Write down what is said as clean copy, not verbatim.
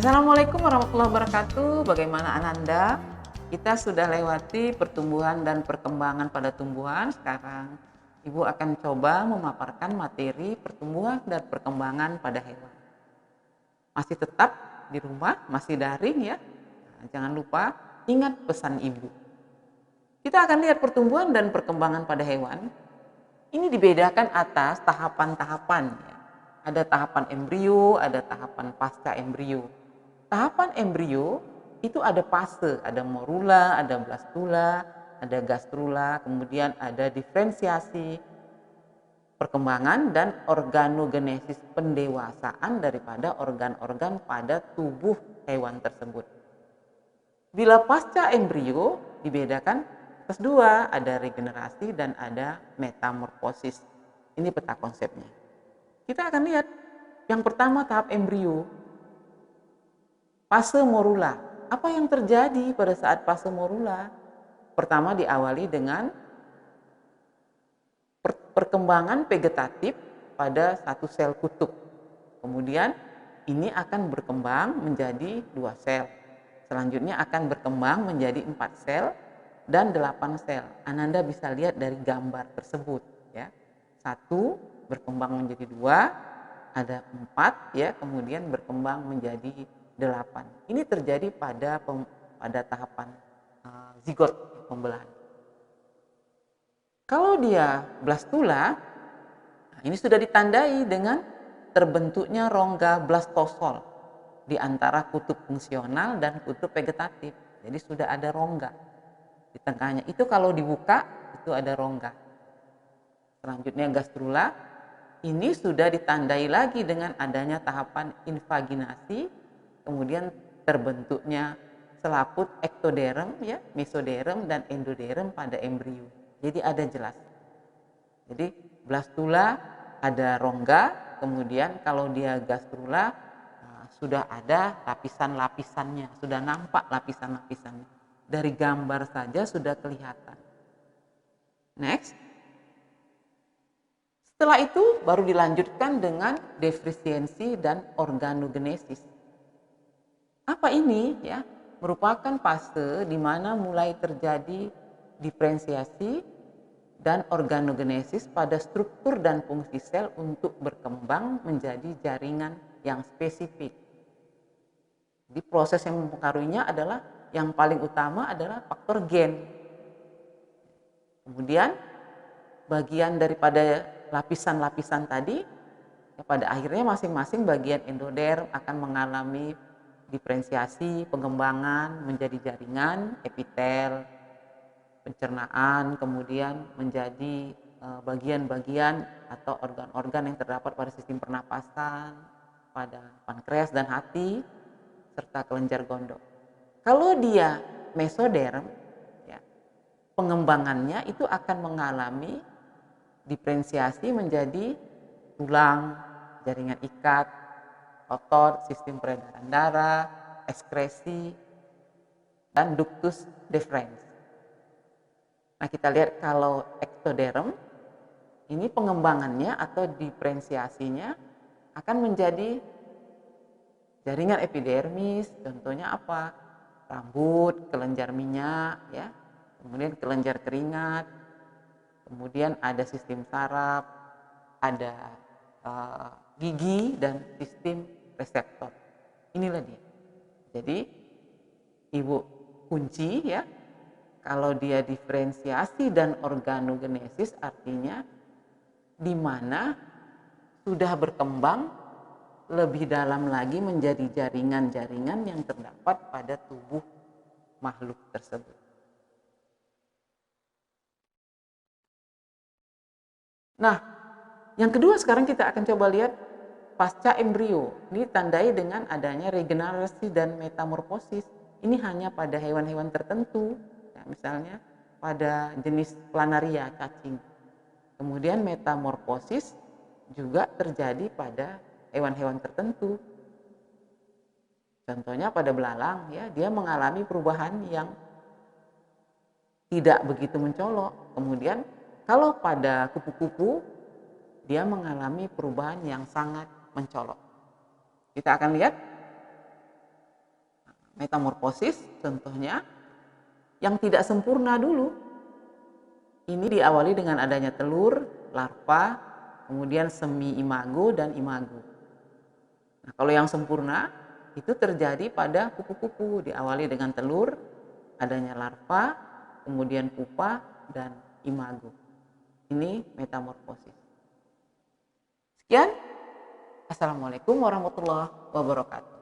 Assalamualaikum warahmatullahi wabarakatuh. Bagaimana Ananda? Kita sudah lewati pertumbuhan dan perkembangan pada tumbuhan. Sekarang Ibu akan coba memaparkan materi pertumbuhan dan perkembangan pada hewan. Masih tetap di rumah, masih daring ya. Nah, jangan lupa ingat pesan Ibu. Kita akan lihat pertumbuhan dan perkembangan pada hewan. Ini dibedakan atas tahapan-tahapan ya. Ada tahapan embrio, ada tahapan pasca embrio. Tahapan embrio itu ada fase, ada morula, ada blastula, ada gastrula, kemudian ada diferensiasi, perkembangan dan organogenesis pendewasaan daripada organ-organ pada tubuh hewan tersebut. Bila pasca embrio dibedakan atas dua, ada regenerasi dan ada metamorfosis. Ini peta konsepnya. Kita akan lihat yang pertama tahap embrio. Fase morula. Apa yang terjadi pada saat fase morula? Pertama diawali dengan perkembangan vegetatif pada satu sel kutub. Kemudian ini akan berkembang menjadi 2 sel. Selanjutnya akan berkembang menjadi 4 sel dan 8 sel. Ananda bisa lihat dari gambar tersebut ya. 1 berkembang menjadi 2, ada 4 ya, kemudian berkembang menjadi 8. Ini terjadi pada tahapan zigot, pembelahan. Kalau dia blastula, ini sudah ditandai dengan terbentuknya rongga blastosol di antara kutub fungsional dan kutub vegetatif. Jadi sudah ada rongga di tengahnya. Itu kalau dibuka itu ada rongga. Selanjutnya gastrula, ini sudah ditandai lagi dengan adanya tahapan invaginasi. Kemudian terbentuknya selaput ektoderm, ya, mesoderm dan endoderm pada embrio. Jadi ada jelas. Jadi blastula ada rongga, kemudian kalau dia gastrula sudah ada lapisan-lapisannya, sudah nampak lapisan-lapisannya. Dari gambar saja sudah kelihatan. Next. Setelah itu baru dilanjutkan dengan defisiensi dan organogenesis. Apa ini ya? Merupakan fase di mana mulai terjadi diferensiasi dan organogenesis pada struktur dan fungsi sel untuk berkembang menjadi jaringan yang spesifik. Di proses yang mempengaruhinya adalah yang paling utama adalah faktor gen. Kemudian bagian daripada lapisan-lapisan tadi ya, pada akhirnya masing-masing bagian endoderm akan mengalami diferensiasi, pengembangan menjadi jaringan, epitel, pencernaan, kemudian menjadi bagian-bagian atau organ-organ yang terdapat pada sistem pernapasan, pada pankreas dan hati, serta kelenjar gondok. Kalau dia mesoderm, ya, pengembangannya itu akan mengalami diferensiasi menjadi tulang, jaringan ikat, otot, sistem peredaran darah, ekskresi, dan ductus deferens. Nah, kita lihat kalau ektoderm, ini pengembangannya atau diferensiasinya akan menjadi jaringan epidermis, contohnya apa? Rambut, kelenjar minyak, ya, kemudian kelenjar keringat, kemudian ada sistem saraf, ada gigi, dan sistem reseptor. Inilah dia. Jadi Ibu kunci ya, kalau dia diferensiasi dan organogenesis artinya di mana sudah berkembang lebih dalam lagi menjadi jaringan-jaringan yang terdapat pada tubuh makhluk tersebut. Nah, yang kedua sekarang kita akan coba lihat pasca embrio. Ini tandai dengan adanya regenerasi dan metamorfosis. Ini hanya pada hewan-hewan tertentu, ya, misalnya pada jenis planaria, cacing. Kemudian metamorfosis juga terjadi pada hewan-hewan tertentu. Contohnya pada belalang, ya, dia mengalami perubahan yang tidak begitu mencolok. Kemudian kalau pada kupu-kupu, dia mengalami perubahan yang sangat mencolok. Kita akan lihat Metamorfosis contohnya yang tidak sempurna dulu. Ini diawali dengan adanya telur, larva, kemudian semi imago dan imago. Nah, kalau yang sempurna itu terjadi pada kupu-kupu, diawali dengan telur, adanya larva, kemudian pupa dan imago. Ini metamorfosis. Sekian. Assalamualaikum warahmatullahi wabarakatuh.